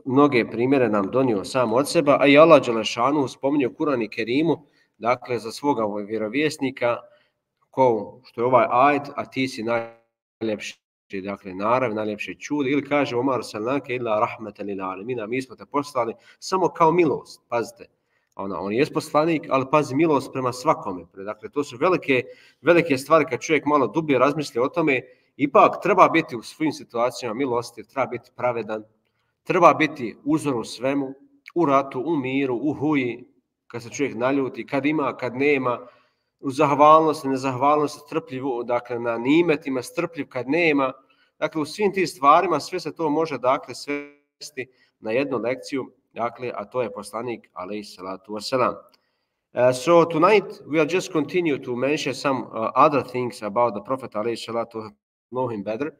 mnoge primjere nam donio sam od sebe, a i Allah dželešanu spominje u Kur'anu i Kerimu, dakle za svoga vjerovjesnika, ko što je ovaj ajet, a ti si najljepši, dakle narav, najljepše čudo, ili kaže Omar arsalnake illa rahmatan lil alamin, mi smo te poslali samo kao milost, pazite. On je poslanik, ali pazi, milost prema svakome. Dakle, to su velike stvari kad čovjek malo dublje razmisli o tome. Ipak treba biti u svim situacijama milostiv, treba biti pravedan, treba biti uzor u svemu, u ratu, u miru, u huji, kad se čovjek naljuti, kad ima, kad nema, u zahvalnosti, nezahvalnosti, strpljivu, dakle na nimetima, strpljiv kad nema. Dakle, u svim tim stvarima sve se to može, dakle, svesti na jednu lekciju, dakle, a to je poslanik, alejhi salatu wasalam. So tonight we'll just continue to mention some other things about the Prophet, alejhi salatu, know him better.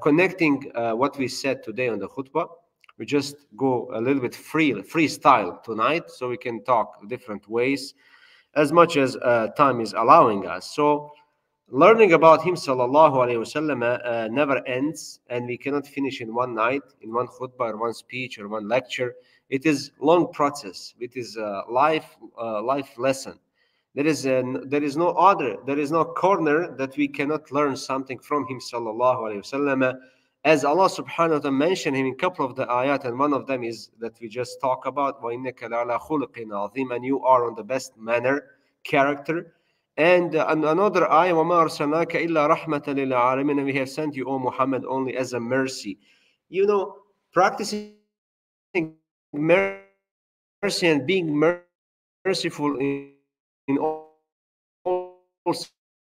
Connecting what we said today on the khutbah, we just go a little bit freestyle tonight, so we can talk different ways, as much as time is allowing us. So learning about him, sallallahu alaihi wasallam, never ends, and we cannot finish in one night, in one khutbah, or one speech, or one lecture. It is long process. It is a life lesson. There is no corner that we cannot learn something from him, sallallahu alaihi wasallam. As Allah subhanahu wa ta'ala mentioned him in a couple of the ayat, and one of them is that we just talk about, وَإِنَّكَ لَعَلَى خُلُقٍ عَظِيمٍ, and you are on the best manner, character. And another ayah, وَمَا أَرْسَلْنَاكَ إِلَّا رَحْمَةً لِلْعَالَمِينَ, and we have sent you, O Muhammad, only as a mercy. You know, practicing mercy and being merciful in all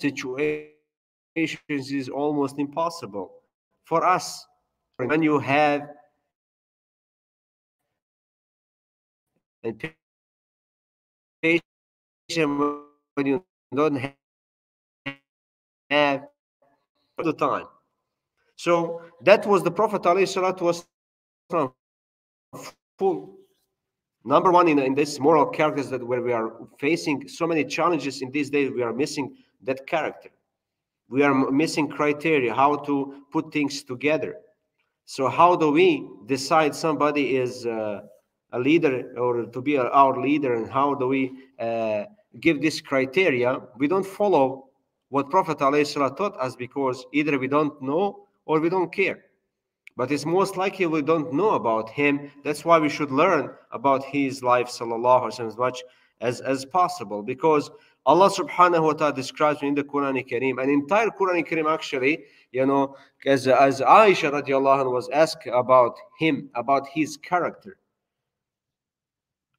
situations is almost impossible for us. When you have and patient, when you don't have the time. So that was the Prophet ﷺ full. Number one, in this moral characters, that where we are facing so many challenges in these days, we are missing that character. We are missing criteria, how to put things together. So how do we decide somebody is a leader or to be our leader, and how do we give this criteria? We don't follow what Prophet ﷺ taught us, because either we don't know or we don't care. But it's most likely we don't know about him. That's why we should learn about his life, sallallahu alaihi wasallam, as much as possible, because Allah subhanahu wa ta'ala describes in the Quran Kareem, an entire Quran Kareem actually, you know, as Aisha radiallahu anha was asked about him, about his character.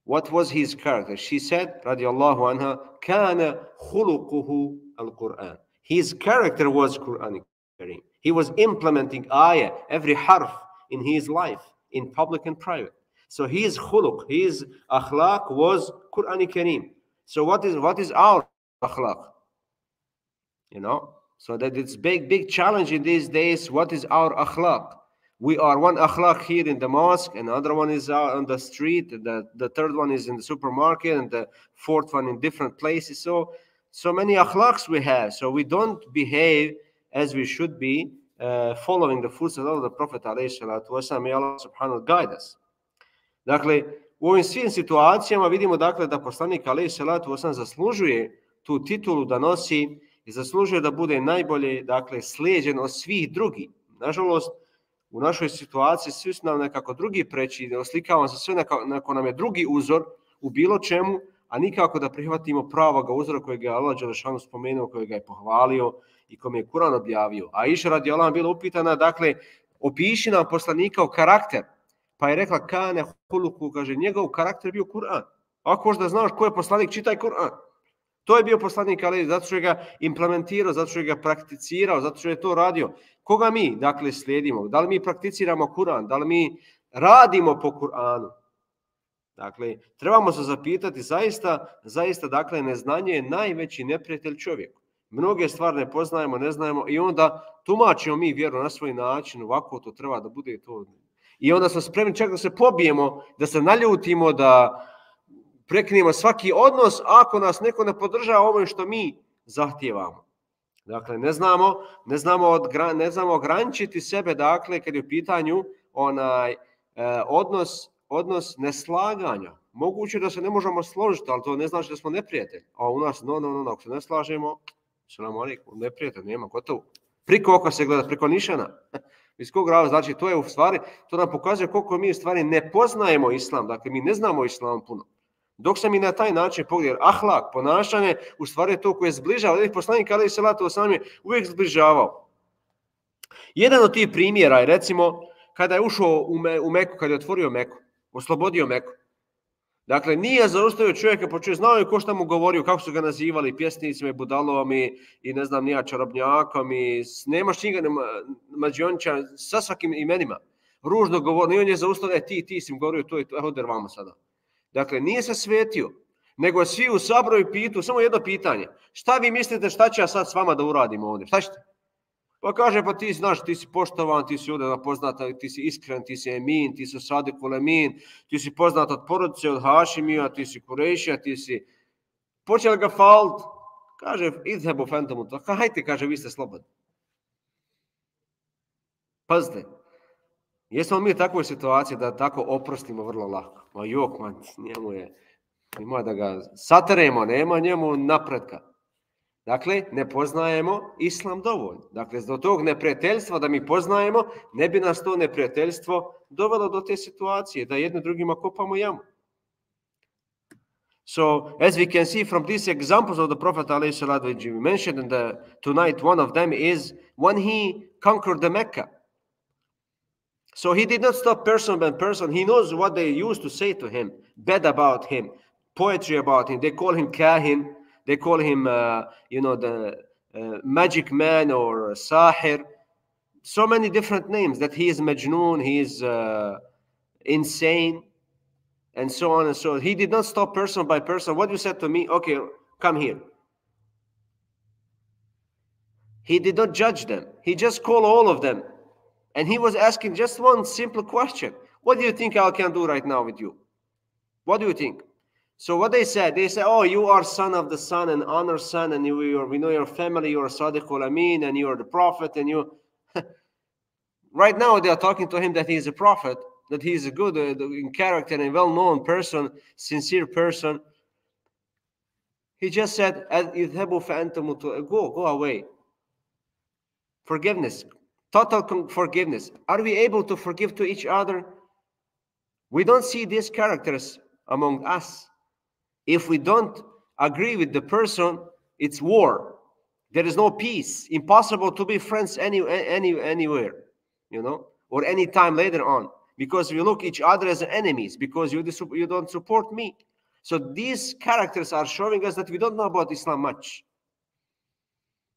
What was his character? She said, radiallahu anha, kana khuluquhu al-Quran. His character was Quran Kareem. He was implementing ayah, every harf in his life, in public and private. So his khuluq, his akhlaq was Quran Kareem. So what is our akhlaq? You know, so that it's big challenge in these days. What is our akhlaq? We are one akhlaq here in the mosque, another one is out on the street, the third one is in the supermarket, and the fourth one in different places. So many akhlaqs we have. So we don't behave as we should be, following the footsteps of the Prophet alayhi salatu wasalam. May Allah subhanahu wa ta'ala guide us. Dakle, u ovim svim situacijama vidimo, dakle, da poslanik alejhi salatu wasalam zaslužuje tu titulu da nosi i zaslužuje da bude najbolje, dakle, slijeđen od svih drugih. Nažalost, u našoj situaciji svi su nam nekako drugi preći, oslikavamo se sve neko nam je drugi uzor u bilo čemu, a nikako da prihvatimo pravoga uzora kojeg je Allah dželešanu spomenuo, kojeg je pohvalio i kome je Kur'an objavio. A Aisha radijallahu anha bila upitana, dakle, opiši nam poslanika u karakter. Pa je rekla, kane huluku, kaže, njegov karakter je bio Kur'an. Ako možda znaš ko je poslanik, čitaj Kur'an. To je bio poslanik, ali zato što je ga implementirao, zato što je ga prakticirao, zato što je to radio. Koga mi, dakle, slijedimo? Da li mi prakticiramo Kur'an? Da li mi radimo po Kur'anu? Dakle, trebamo se zapitati, zaista, dakle, neznanje je najveći neprijatelj čovjeku. Mnoge stvari ne poznajemo, ne znajemo i onda tumačimo mi vjeru na svoj način, ovako to treba da bude to. I onda smo spremni čak da se pobijemo, da se naljutimo, da prekinemo svaki odnos ako nas neko ne podržava ovo što mi zahtijevamo. Dakle, ne znamo ograničiti sebe, dakle, kad je u pitanju odnos neslaganja. Moguće da se ne možemo složiti, ali to ne znači da smo neprijatelji. A u nas, no, ako se ne slažemo, selam alejkum, neprijatelj, nema, gotovo. Priko oka se gleda, priko nišana. Iz kog razloga? Znači, to je u stvari, to nam pokazuje koliko mi u stvari ne poznajemo islam, dakle mi ne znamo islam puno. Dok se mi na taj način pogledali, ahlak, ponašanje, u stvari je to koje zbližava. Poslanik alejhi selatu vesselam je uvijek zbližavao. Jedan od tih primjera je, recimo, kada je ušao u Meku, kada je otvorio Meku, oslobodio Meku. Dakle, nije zaustavio čovjeka, pa čovjek znao je ko šta mu govorio, kako su ga nazivali, pjesnicima i budalovama i ne znam nija čarobnjakom i nemaš njega mađionča sa svakim imenima. Ružno govorio, on je zaustavio, ti si im govorio, to je hoder vama sada. Dakle, nije se svetio, nego svi u saboru i pitu, samo jedno pitanje. Šta vi mislite šta će ja sad s vama da uradim ovdje? Šta ćete? Pa kaže, pa ti znaš, ti si poštovan, ti si ovdje poznata, ti si iskren, ti si emin, ti si sadikul emin, ti si poznat od porodice, od Hašimija, ti si Kurejšija, ti si... Počeli ga falt, kaže, idhebu fentomu, hajte, kaže, vi ste slobodni. Pazite, jesmo mi u takvoj situaciji da tako oprostimo vrlo lako? Ma jok, man, njemu je, ima da ga sateremo, nema njemu napretka. Dakle, ne poznajemo islam dovoljno. Dakle, do tog neprijateljstva da mi poznajemo, ne bi nas to neprijateljstvo dovelo do te situacije, da jedno drugima kopamo jamu. So, as we can see from these examples of the Prophet ﷺ, which we mentioned tonight, one of them is when he conquered the Mecca. So he did not stop person by person. He knows what they used to say to him, bad about him, poetry about him. They call him kahin. They call him, the magic man or sahir. So many different names, that he is majnoon, he is insane, and so on and so on. He did not stop person by person. What you said to me, okay, come here. He did not judge them. He just called all of them. And he was asking just one simple question. What do you think I can do right now with you? What do you think? So what they said, oh, you are son of the son and honor son, and we know your family, you are Sadiqul Amin, and you are the prophet, and you... Right now they are talking to him that he is a prophet, that he is a good in character and well-known person, sincere person. He just said, go away. Forgiveness, total forgiveness. Are we able to forgive to each other? We don't see these characters among us. If we don't agree with the person, it's war. There is no peace. Impossible to be friends anywhere, or any time later on, because we look each other as enemies, because you don't support me. So these characters are showing us that we don't know about Islam much,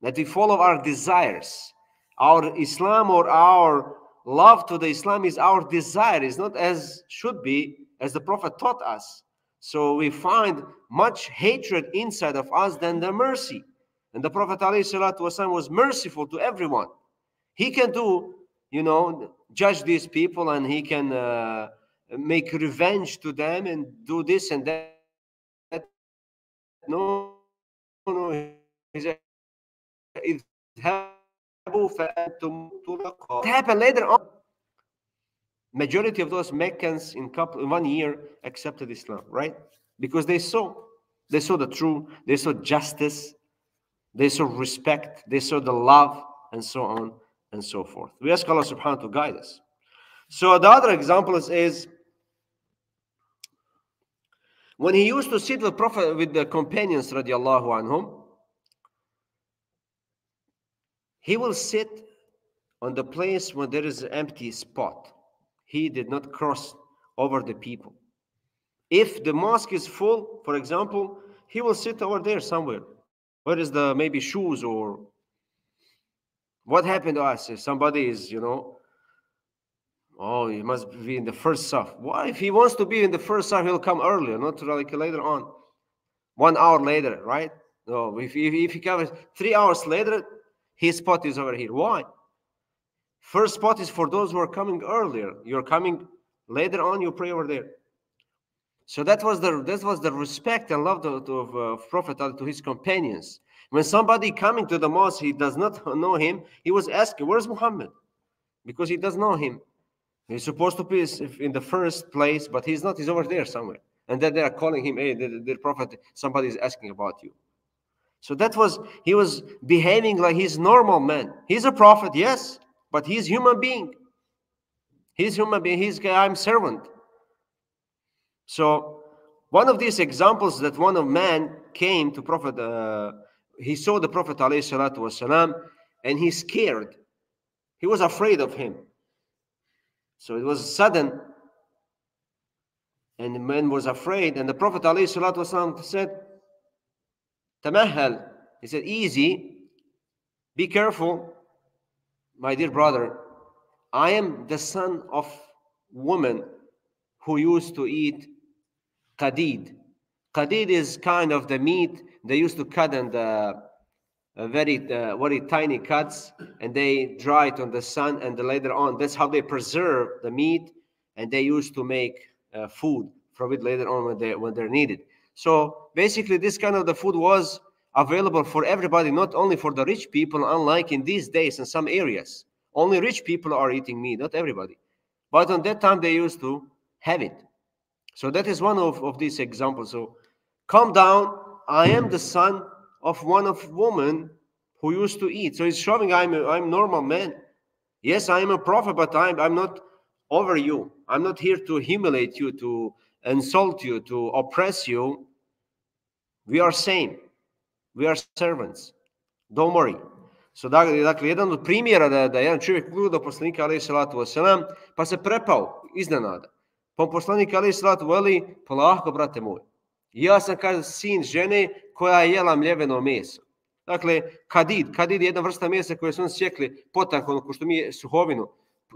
that we follow our desires. Our Islam or our love to the Islam is our desire. It's not as should be, as the Prophet taught us. So we find much hatred inside of us than the mercy. And the Prophet ﷺ was merciful to everyone. He can do, judge these people, and he can make revenge to them and do this and that. No. It happened later on. Majority of those Meccans in 1 year accepted Islam, right? Because they saw the truth, they saw justice, they saw respect, they saw the love, and so on and so forth. We ask Allah subhanahu wa ta'ala to guide us. So the other example is when he used to sit with Prophet, with the companions radiallahu anhum, he will sit on the place when there is an empty spot. He did not cross over the people. If the mosque is full, for example, he will sit over there somewhere. Where is the maybe shoes, or what happened to us? If somebody is, he must be in the first saf. Why? If he wants to be in the first saf, he'll come earlier, not like later on. 1 hour later, right? No, if he comes 3 hours later, his spot is over here. Why? First spot is for those who are coming earlier. You're coming later on, you pray over there. So that was the respect and love of Prophet to his companions. When somebody coming to the mosque, he does not know him, he was asking, where's Muhammad? Because he doesn't know him. He's supposed to be in the first place, but he's not. He's over there somewhere. And then they are calling him, hey, the prophet, somebody is asking about you. So he was behaving like he's normal man. He's a prophet, yes, but he's human being. He's human being. I'm servant. So one of these examples that one of man came to Prophet, he saw the Prophet alayhi salatu wasalam, and he's scared. He was afraid of him. So it was sudden, and the man was afraid, and the Prophet alayhi salatu wasalam said, Tamahal. He said, easy, be careful, my dear brother. I am the son of woman who used to eat qadid. Qadid is kind of the meat they used to cut in the very tiny cuts, and they dry it on the sun, and later on, that's how they preserve the meat, and they used to make food from it later on when they're needed. So basically, this kind of the food was available for everybody, not only for the rich people, unlike in these days in some areas. Only rich people are eating meat, not everybody. But on that time, they used to have it. So that is one of these examples. So calm down. I am the son of one of women who used to eat. So he's showing I'm a normal man. Yes, I am a prophet, but I'm not over you. I'm not here to humiliate you, to insult you, to oppress you. We are same. We are servants. Don't worry. So dakle jedan od primjera da jedan čovjek ugleda poslanika alejhi salatu vesselam, pa se prepao iznenada. Pa poslanik alejhi salatu veli, polako brate moj. Ja sam, kaže, sin žene koja je jela mljeveno meso. Dakle, kadid je jedna vrsta mesa koje su oni sjekli potanko, ko što mi suhovinu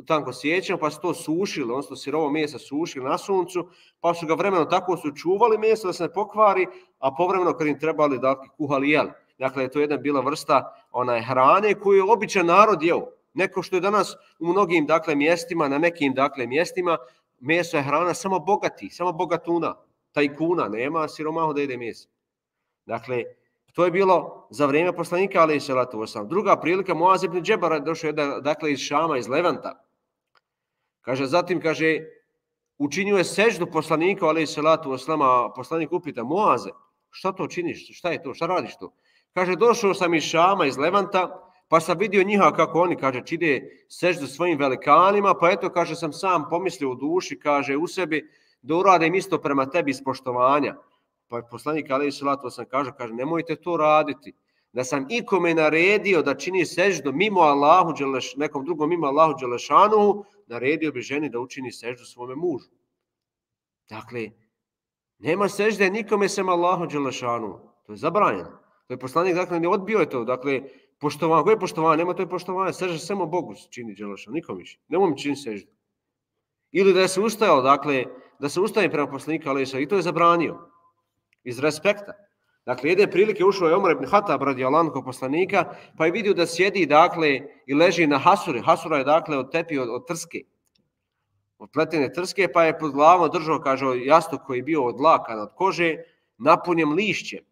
tanko sjećamo, pa su to sušili, odnosno sirovo mesa sušili na suncu, pa su ga vremenom tako su čuvali meso da se ne pokvari, a povremeno kad im trebali, dakle, kuhali jeli. Dakle, to je jedna bila vrsta hrane koju je običan narod jeo. Neko što je danas u mnogim, dakle, mjestima, na nekim, dakle, mjestima, meso je hrana samo bogati, samo bogatuna, tajkuna, nema siromahu da jede meso. Dakle, to je bilo za vrijeme poslanika alejhi salatu vesselam. Druga prilika, Muaz ibn Džebel došao je dakle iz Šama, iz Levanta. Kaže, zatim, kaže, učinio je seždu poslanika alejhi salatu vesselam, a poslanik upita, Muaze, šta to činiš? Šta je to? Šta radiš to? Kaže, došao sam iz Šama, iz Levanta, pa sam vidio njiha kako oni, kaže, čine seždu svojim velikanima, pa eto, kaže, sam sam pomislio u duši, kaže, u sebi, da uradim isto prema tebi iz poštovanja. Pa poslanik alejhi salatu vesselam kaže, nemojte to raditi. Da sam ikome naredio da čini seždu mimo Allahu, nekom drugom mimo Allahu dželešanu, naredio bi ženi da učini seždu svome mužu. Dakle, nema sežde nikome sem Allahu dželešanu. To je zabranjeno. To je poslanik, dakle, ne odbio je to. Dakle, poštovanje, koje je poštovanje? Nema to je poštovanje. Sežda samo Bogu čini dželešanu, nikom više. Nemoj mi čini seždu. Ili da se ustajao, dakle, da se ustaje prema poslanika alejhi salatu, i to je zabranio. Iz respekta. Dakle, jedne prilike ušao je Omer ibn Hatab radijallahu anhu kod poslanika, pa je vidio da sjedi, dakle, i leži na hasuri. Hasura je, dakle, od tepi od trske. Od pletene trske, pa je pod glavom držao, kaže, jastuk koji je bio od laka, od kože, napunjen lišćem.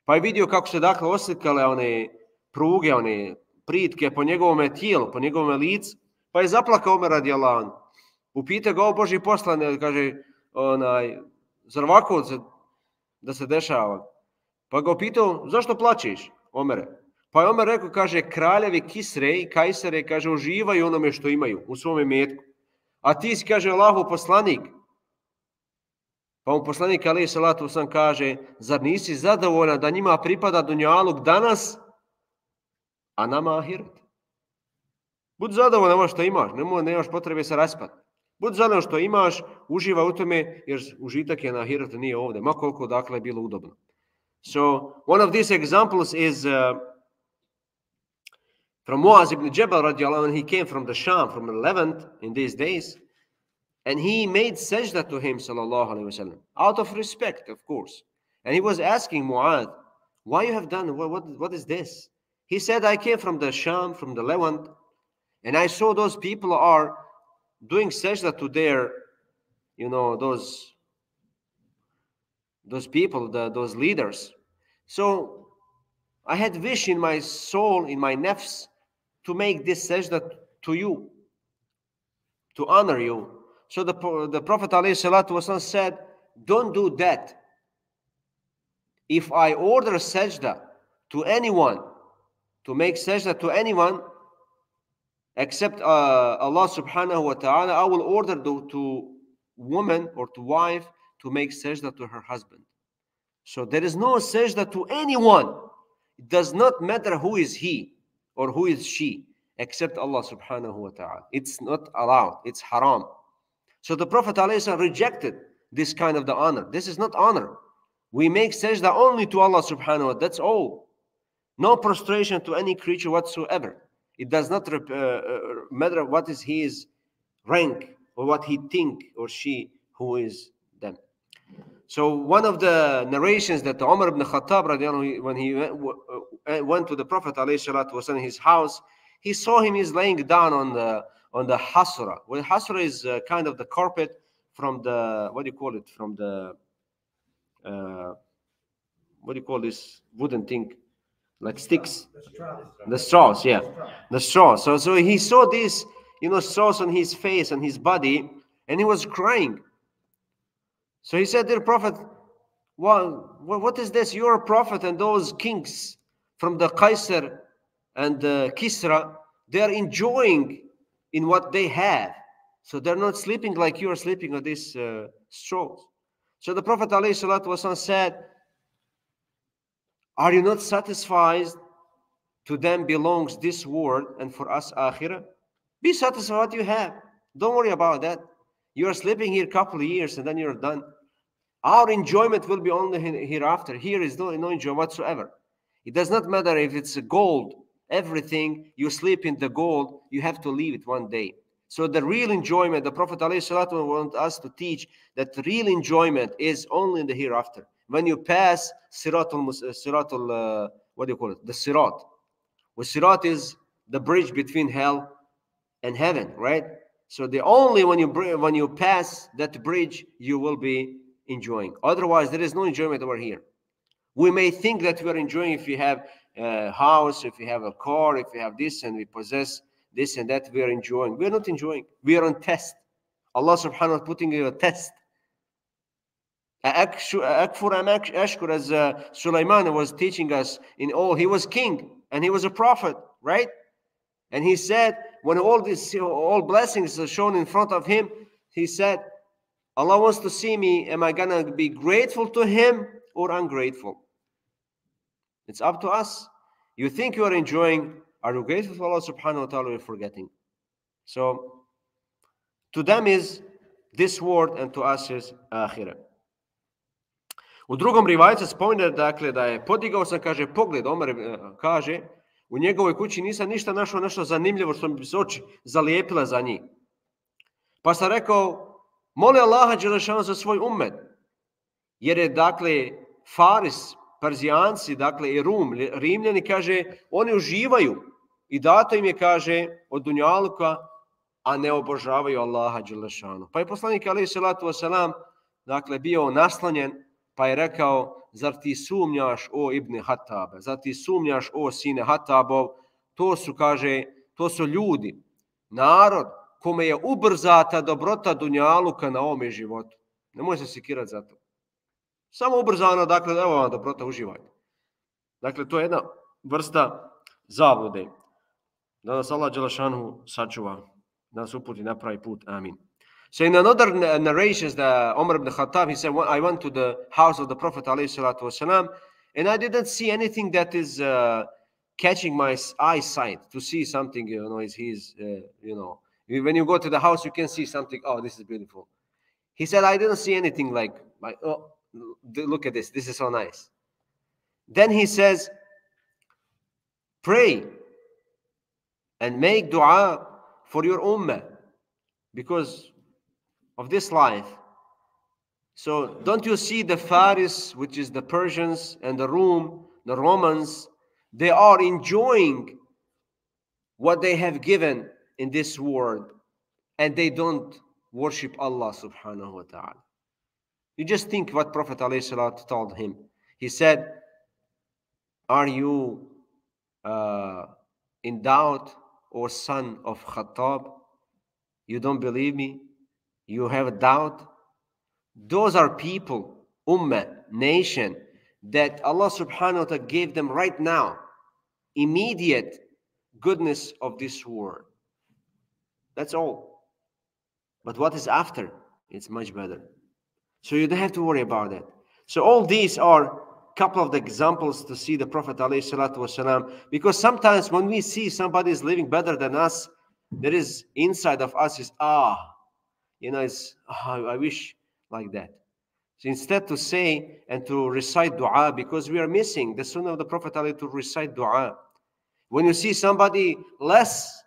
Pa je vidio kako se, dakle, oslikale one pruge, one pritke po njegovome tijelu, po njegovome licu, pa je zaplakao Omer radijallahu anhu. Upita ga, o Božji poslanik, kaže, zar ovako da se dešava? Pa ga upitao, zašto plačeš, Omere? Pa je Omer rekao, kaže, kraljevi Kisre i Kajsere, kaže, uživaju onome što imaju u svome imetku. A ti si, kaže, Allahov poslanik. Pa mu poslanik alejhi salatu vesselam kaže, zar nisi zadovoljan da njima pripada dunjaluk danas, a nama ahiret? Budi zadovoljan ovo što imaš, nemaš potrebe se raspati. Budi zadovoljan što imaš, uživa u tome, jer užitak je na ahiretu, nije ovdje, ma koliko, dakle, je bilo udobno. So, one of these examples is from Muaz ibn Jabal radiallahu anhu. He came from the Sham, from the Levant in these days, and he made sajda to him, sallallahu alayhi wa sallam, out of respect, of course. And he was asking Muaz, why you have done, what is this? He said, I came from the Sham, from the Levant, and I saw those people are doing sajda to their, those people, those leaders. So I had wish in my soul, in my nafs, to make this sajda to you, to honor you. So the Prophet ﷺ said, don't do that. If I order sajda to anyone, to make sajda to anyone, except Allah subhanahu wa ta'ala, I will order to woman or to wife to make sajda to her husband. So there is no sajda to anyone. It does not matter who is he or who is she, except Allah subhanahu wa ta'ala. It's not allowed. It's haram. So the Prophet ﷺ rejected this kind of the honor. This is not honor. We make sajda only to Allah subhanahu wa ta'ala. That's all. No prostration to any creature whatsoever. It does not matter what is his rank or what he think or she who is them. So one of the narrations that Umar ibn Khattab, when he went to the Prophet ﷺ in his house, he saw him is laying down on the hasra. Well, hasra is kind of the carpet from the, what do you call it? From the, what do you call this wooden thing? Like sticks. The straws, yeah. The straws. So he saw this, straws on his face and his body, and he was crying. So he said, dear Prophet, what is this? You're a prophet, and those kings from the Qaisar and the Kisra, they are enjoying in what they have. So they're not sleeping like you are sleeping on these straws. So the Prophet ﷺ said, are you not satisfied? To them belongs this world, and for us akhirah. Be satisfied with what you have. Don't worry about that. You are sleeping here a couple of years and then you're done. Our enjoyment will be only hereafter. Here is no enjoyment whatsoever. It does not matter if it's gold. Everything, you sleep in the gold, you have to leave it one day. So the real enjoyment, the Prophet ﷺ wants us to teach that the real enjoyment is only in the hereafter. When you pass what do you call it? The Sirat. Well, Sirat is the bridge between hell and heaven, right? So the only when you pass that bridge, you will be enjoying. Otherwise, there is no enjoyment over here. We may think that we are enjoying if you have a house, if you have a car, if you have this and we possess this and that, we are enjoying. We are not enjoying. We are on test. Allah subhanahu wa ta'ala putting you a test. Akfur am ashkur, as Sulaiman was teaching us in all. He was king and he was a prophet, right? And he said, when all blessings are shown in front of him, he said, Allah wants to see me. Am I going to be grateful to him or ungrateful? It's up to us. You think you are enjoying. Are you grateful to Allah subhanahu wa ta'ala, or you're forgetting? So, to them is this world and to us is akhirah. U drugom rivajetu spominje, dakle, da je podigao sam, kaže, pogled, Omer kaže, u njegovoj kući nisam ništa našao nešto zanimljivo što mi se oči zalijepila za njih. Pa sam rekao, moli Allaha dželešanu za svoj ummet, jer je, dakle, Faris, Perzijanci, dakle, i Rimljani, kaže, oni uživaju i dato im je, kaže, od dunjaluka, a ne obožavaju Allaha dželešanu. Pa je poslanik alejhi selatu vesselam, dakle, bio naslonjen, pa je rekao, zar ti sumnjaš, o Ibn Hatabe, zar ti sumnjaš, o sine Hatabov, to su, kaže, to su ljudi, narod kome je ubrzata dobrota dunjaluka na ovome životu. Nemoj se sekirati za to. Samo ubrzano, dakle, evo vam dobrota, uživajte. Dakle, to je jedna vrsta zablude. Da nas Allah dželešanu sačuva, da nas uputi na pravi put. Amin. So in another narrations, the Umar ibn Khattab, he said, I went to the house of the Prophet ﷺ, and I didn't see anything that is catching my eyesight to see something, when you go to the house, you can see something, oh, this is beautiful. He said, I didn't see anything like oh, look at this is so nice. Then he says, pray and make dua for your ummah because of this life. So don't you see the Faris, which is the Persians, and the Romans, they are enjoying what they have given in this world, and they don't worship Allah subhanahu wa ta'ala. You just think what Prophet ﷺ told him. He said, are you in doubt, O son of Khattab? You don't believe me? You have a doubt? Those are people, ummah, nation, that Allah subhanahu wa ta'ala gave them right now immediate goodness of this world. That's all. But what is after? It's much better. So you don't have to worry about that. So all these are a couple of the examples to see the Prophet ﷺ, because sometimes when we see somebody is living better than us, there is inside of us is I wish like that. So instead to say and to recite dua, because we are missing the sunnah of the Prophet ﷺ to recite dua. When you see somebody less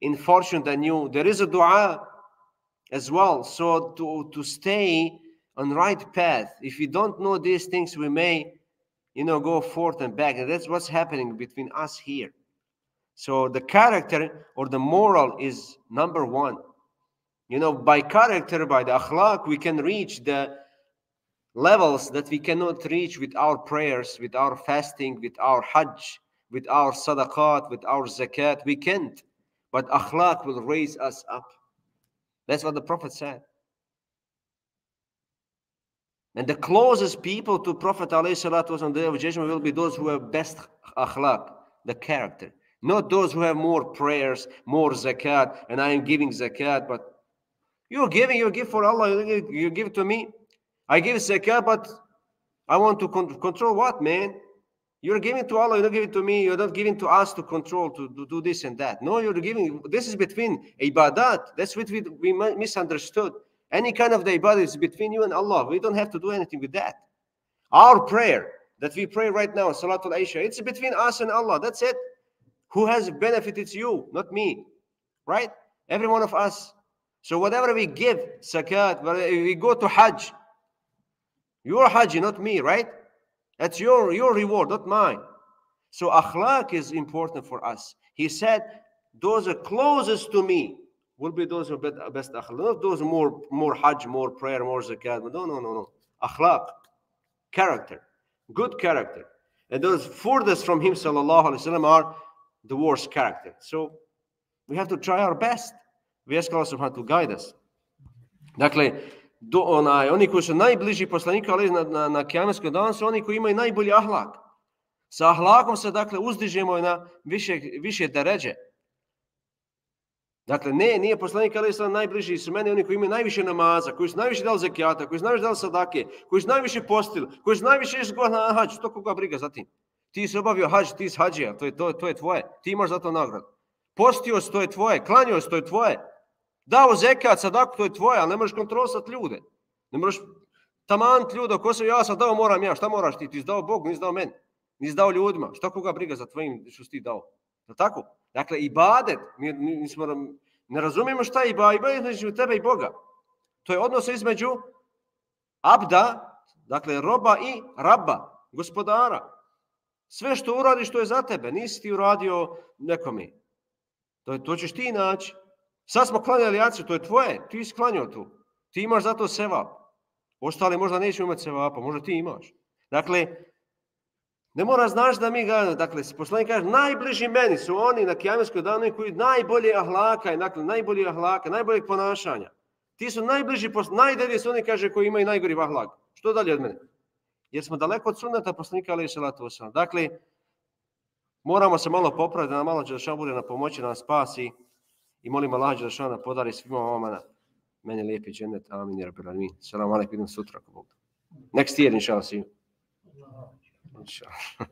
in fortune than you, there is a dua as well. So to stay on right path. If we don't know these things, we may, go forth and back. And that's what's happening between us here. So the character or the moral is number one. By character, by the akhlaq, we can reach the levels that we cannot reach with our prayers, with our fasting, with our hajj, with our sadaqat, with our zakat. We can't. But akhlaq will raise us up. That's what the Prophet said. And the closest people to Prophet ﷺ on the day of judgment will be those who have best akhlaq, the character. Not those who have more prayers, more zakat, and I am giving zakat, but you give for Allah, you give to me. I give zakat, but I want to control what, man? You're giving to Allah, you're not giving to me, you're not giving to us to control, to do this and that. No, you're giving, this is between ibadat. That's what we misunderstood. Any kind of the ibadah is between you and Allah. We don't have to do anything with that. Our prayer that we pray right now, Salatul Aisha, it's between us and Allah. That's it. Who has benefit? It's you, not me. Right? Every one of us. So whatever we give, zakat, we go to Hajj. Your Hajj, not me, right? That's your reward, not mine. So akhlaq is important for us. He said, those are closest to me will be those who are best akhlaq. Not those more hajj, more prayer, more zakat. No. Akhlaq, character, good character. And those furthest from him, sallallahu alaihi wasallam, are the worst character. So we have to try our best. We ask Allah subhanahu to guide us. Dakle, oni koji su najbliži poslanika, ali na kijametskom danu su oni koji imaju najbolji ahlak. Sa ahlakom se, dakle, uzdižemo na više deređe. Dakle, nije poslanik, ali su najbliži su meni oni koji imaju najviše namaza, koji su najviše dali zekijata, koji su najviše dali sadake, koji su najviše postili, koji su najviše išli na hađ. Što koga briga za tim? Ti si obavio hađ, ti si hađija, to je tvoje. Ti imaš za to nagradu. Postio si, to je tvoje. Klanio si, to je tvoje. Dao zekat, sadaku, to je tvoje, ali ne možeš kontrolisati ljude. Ne možeš tamaniti ljude, ko sam ja sam dao, moram ja. Šta moraš ti? Ti si dao Bogu, nisi dao meni. Nisi dao ljudima. Šta koga briga za tvojim što si ti dao? Je li tako? Dakle, ibadet, mi ne razumijemo šta je ibadet. Ibadet između tebe i Boga. To je odnos između abda, dakle roba i rabba, gospodara. Sve što uradiš, to je za tebe. Nisi ti uradio nekome. To ćeš ti naći. Sad smo klanjali jaciju, to je tvoje. Ti si klanjao tu. Ti imaš za to sevap. Ostali možda neće imati sevapa, možda ti imaš. Dakle, ne mora znaš da mi ga, dakle, poslanik kaže, najbliži meni su oni na kijametskom danu koji najbolje ahlaka, dakle, najbolje ahlaka, najboljeg ponašanja. Ti su najbliži, najdalje su oni, kaže, koji imaju najgori ahlak. Što dalje od mene? Jer smo daleko od sunneta poslanika, alejhi selatu vesselam. Dakle, moramo se malo popraviti, da nam malo dželešan bude na pomoći, da nas spasi i molim Allah dželešan da podari svima vama meni lijepi džennet. Amin, ja rabbil alamin. Selam alejkum, idem sutra. Next year, inshallah, see you. Inshallah.